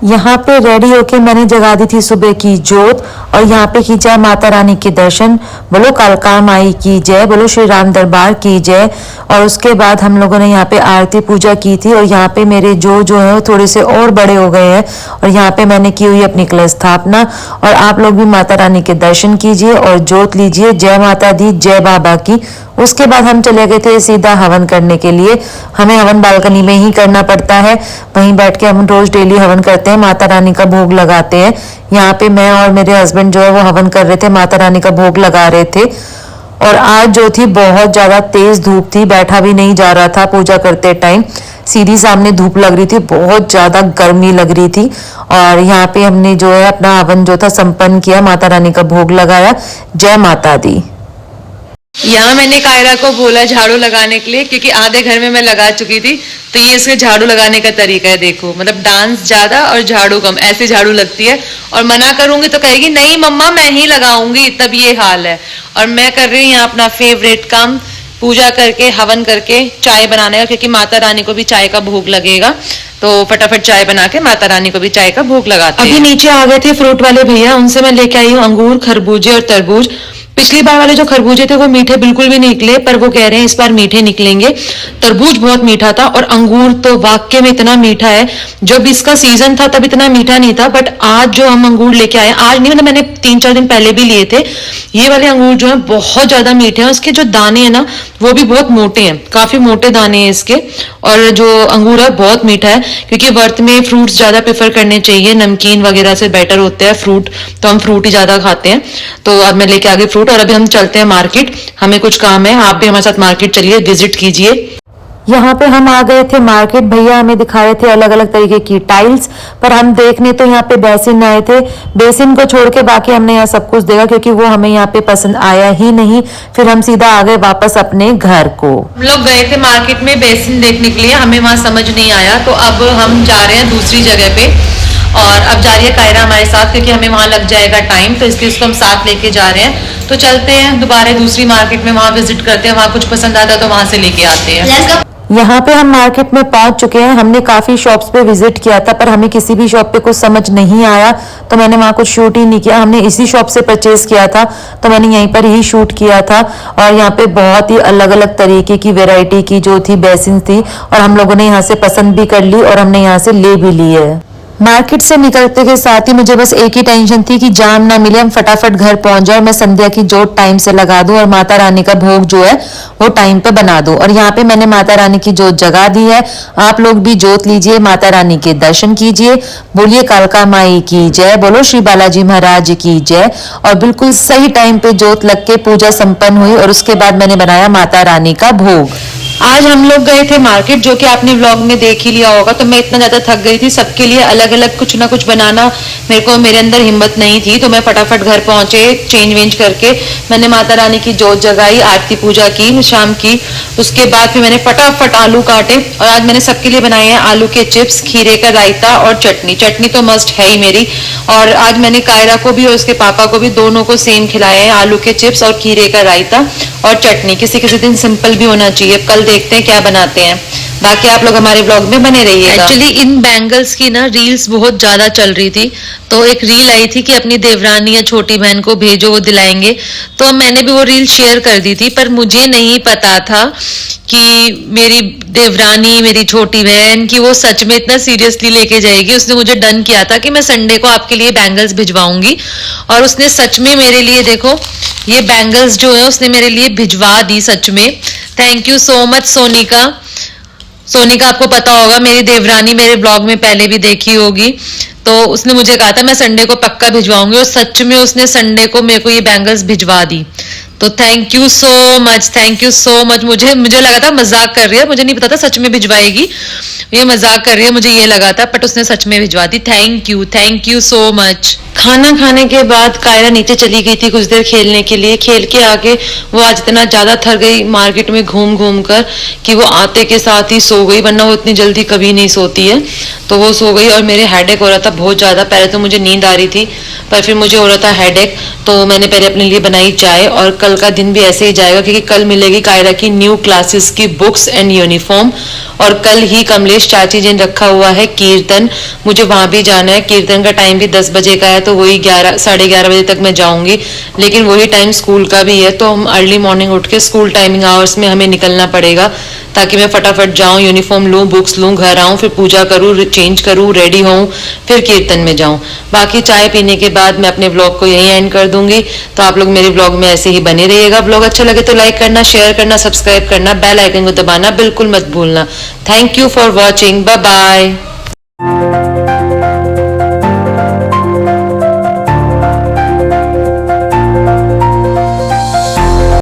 यहाँ पे रेडी होके मैंने जगा दी थी सुबह की जोत और यहाँ पे की जय माता रानी के दर्शन। बोलो कालका माई की जय, बोलो श्री राम दरबार की जय। और उसके बाद हम लोगों ने यहाँ पे आरती पूजा की थी और यहाँ पे मेरे जो है वो थोड़े से और बड़े हो गए हैं और यहाँ पे मैंने की हुई अपनी कलश स्थापना। और आप लोग भी माता रानी के दर्शन कीजिए और जोत लीजिए। जय माता दी, जय बाबा की। उसके बाद हम चले गए थे सीधा हवन करने के लिए। हमें हवन बालकनी में ही करना पड़ता है, वहीं बैठ के हम रोज डेली हवन करते हैं, माता रानी का भोग लगाते हैं। यहाँ पे मैं और मेरे हस्बैंड जो है वो हवन कर रहे थे, माता रानी का भोग लगा रहे थे। और आज जो थी बहुत ज्यादा तेज धूप थी, बैठा भी नहीं जा रहा था पूजा करते टाइम। सीधी सामने धूप लग रही थी, बहुत ज्यादा गर्मी लग रही थी। और यहाँ पे हमने जो है अपना हवन जो था संपन्न किया, माता रानी का भोग लगाया। जय माता दी। यहाँ मैंने कायरा को बोला झाड़ू लगाने के लिए, क्योंकि आधे घर में मैं लगा चुकी थी। तो ये इसके झाड़ू लगाने का तरीका है, देखो, मतलब डांस ज्यादा और झाड़ू कम, ऐसे झाड़ू लगती है। और मना करूंगी तो कहेगी नहीं मम्मा मैं ही लगाऊंगी, तब ये हाल है। और मैं कर रही हूँ यहाँ अपना फेवरेट काम, पूजा करके हवन करके चाय बनाने का, क्योंकि माता रानी को भी चाय का भोग लगेगा। तो फटाफट चाय बना के माता रानी को भी चाय का भोग लगाते हैं। अभी नीचे आ गए थे फ्रूट वाले भैया, उनसे मैं लेके आई हूँ अंगूर, खरबूजे और तरबूज। पिछली बार वाले जो खरबूजे थे वो मीठे बिल्कुल भी नहीं निकले, पर वो कह रहे हैं इस बार मीठे निकलेंगे। तरबूज बहुत मीठा था और अंगूर तो वाकई में इतना मीठा है। जब इसका सीजन था तब इतना मीठा नहीं था, बट आज जो हम अंगूर लेके आए, आज नहीं मतलब मैंने 3-4 दिन पहले भी लिए थे, ये वाले अंगूर जो है बहुत ज्यादा मीठे हैं। उसके जो दाने हैं ना वो भी बहुत मोटे हैं, काफी मोटे दाने हैं इसके। और जो अंगूर है बहुत मीठा है, क्योंकि वर्त में फ्रूट्स ज्यादा प्रेफर करने चाहिए, नमकीन वगैरह से बेटर होते हैं फ्रूट, तो हम फ्रूट ही ज्यादा खाते हैं। तो अब मैं लेके आ गई फ्रूट और अभी हम चलते हैं मार्केट, हमें कुछ काम है। आप भी हमारे साथ मार्केट चलिए, विजिट कीजिए। यहाँ पे हम आ गए थे मार्केट, भैया हमें दिखा रहे थे अलग अलग तरीके की टाइल्स, पर हम देखने तो यहाँ पे बेसिन आए थे। बेसिन को छोड़ के बाकी हमने यहाँ सब कुछ देखा, क्योंकि वो हमें यहाँ पे पसंद आया ही नहीं। फिर हम सीधा आ गए वापस अपने घर को। हम लोग गए थे मार्केट में बेसिन देखने के लिए, हमें वहां समझ नहीं आया, तो अब हम जा रहे हैं दूसरी जगह पे। और अब जा रही है कायरा हमारे साथ, क्योंकि हमें वहां लग जाएगा टाइम, तो इसलिए इसको हम साथ लेके जा रहे हैं। तो चलते हैं दोबारा दूसरी मार्केट में, वहां विजिट करते हैं, वहां कुछ पसंद आता है तो वहां से लेके आते हैं। यहाँ पे हम मार्केट में पहुंच चुके हैं। हमने काफी शॉप्स पे विजिट किया था, पर हमें किसी भी शॉप पे कुछ समझ नहीं आया, तो मैंने वहां कुछ शूट ही नहीं किया। हमने इसी शॉप से परचेज किया था, तो मैंने यहीं पर ही शूट किया था। और यहाँ पे बहुत ही अलग अलग तरीके की वेराइटी की जो थी बेसिन थी, और हम लोगों ने यहाँ से पसंद भी कर ली और हमने यहाँ से ले भी ली है। मार्केट से निकलते के साथ ही मुझे बस एक ही टेंशन थी कि जाम ना मिले, हम फटाफट घर पहुंच जाए, मैं संध्या की जोत टाइम से लगा दूं और माता रानी का भोग जो है वो टाइम पे बना दूं। और यहाँ पे मैंने माता रानी की जोत जगा दी है। आप लोग भी जोत लीजिए, माता रानी के दर्शन कीजिए, बोलिए कालका माई की जय, बोलो श्री बालाजी महाराज की जय। और बिल्कुल सही टाइम पे जोत लग के पूजा संपन्न हुई और उसके बाद मैंने बनाया माता रानी का भोग। आज हम लोग गए थे मार्केट, जो कि आपने व्लॉग में देख ही लिया होगा। तो मैं इतना ज्यादा थक गई थी, सबके लिए अलग अलग कुछ ना कुछ बनाना मेरे अंदर हिम्मत नहीं थी। तो मैं फटाफट घर पहुंचे, चेंज वेंज करके मैंने माता रानी की जोत जगाई, आरती पूजा की शाम की। उसके बाद फिर मैंने फटाफट आलू काटे और आज मैंने सबके लिए बनाए हैं आलू के चिप्स, खीरे का रायता और चटनी। चटनी तो मस्ट है ही मेरी। और आज मैंने कायरा को भी और उसके पापा को भी, दोनों को सेम खिलाए हैं, आलू के चिप्स और खीरे का रायता और चटनी। किसी किसी दिन सिंपल भी होना चाहिए। कल देखते हैं क्या बनाते हैं। बाकी आप लोग हमारे ब्लॉग में बने रहिएगा। एक्चुअली इन बैंगल्स की ना रील्स बहुत ज्यादा चल रही थी, तो एक रील आई थी कि अपनी देवरानी या छोटी बहन को भेजो, वो दिलाएंगे। तो मैंने भी वो रील शेयर कर दी थी, पर मुझे नहीं पता था कि मेरी देवरानी, मेरी छोटी बहन, की वो सच में इतना सीरियसली लेके जाएगी। उसने मुझे डन किया था कि मैं संडे को आपके लिए बैंगल्स भिजवाऊंगी, और उसने सच में मेरे लिए, देखो ये बैंगल्स जो है उसने मेरे लिए भिजवा दी सच में। Thank you so much Sonika. Sonika आपको पता होगा, मेरी देवरानी मेरे ब्लॉग में पहले भी देखी होगी। तो उसने मुझे कहा था मैं संडे को पक्का भिजवाऊंगी, और सच में उसने संडे को मेरे को ये बैंगल्स भिजवा दी। तो thank you so much, thank you so much. मुझे लगा था मजाक कर रही है, मुझे नहीं पता था सच में भिजवाएगी। ये मजाक कर रही है मुझे ये लगा था, बट उसने सच में भिजवा दी। Thank you so much. खाना खाने के बाद कायरा नीचे चली गई थी कुछ देर खेलने के लिए। खेल के आके वो आज इतना ज्यादा थक गई मार्केट में घूम घूम कर कि वो आते के साथ ही सो गई, वरना वो इतनी जल्दी कभी नहीं सोती है। तो वो सो गई और मेरे हेडेक हो रहा था बहुत ज्यादा। पहले तो मुझे नींद आ रही थी पर फिर मुझे हो रहा था हेडेक, तो मैंने पहले अपने लिए बनाई चाय। और कल का दिन भी ऐसे ही जाएगा क्योंकि कल मिलेगी कायरा की न्यू क्लासेस की बुक्स एंड यूनिफॉर्म। और कल ही कमलेश चाची जी ने रखा हुआ है कीर्तन, मुझे वहां भी जाना है। कीर्तन का टाइम भी 10 बजे का है, तो वही 11 साढ़े 11 बजे तक मैं जाऊंगी। लेकिन वही टाइम स्कूल का भी है, तो हम अर्ली मॉर्निंग उठ के स्कूल टाइमिंग आवर्स में हमें निकलना पड़ेगा ताकि मैं फटाफट जाऊं, यूनिफॉर्म लूं, बुक्स लूं, घर आऊं, फिर पूजा करूं, चेंज करूं, रेडी होऊं, फिर कीर्तन में जाऊं। बाकी चाय पीने के बाद मैं अपने ब्लॉग को यहीं एंड कर दूंगी। तो आप लोग मेरे ब्लॉग में ऐसे ही बने रहिएगा। ब्लॉग अच्छा लगे तो लाइक करना, शेयर करना, सब्सक्राइब करना, बेल आइकन को दबाना बिल्कुल मत भूलना। Thank you for watching, bye bye.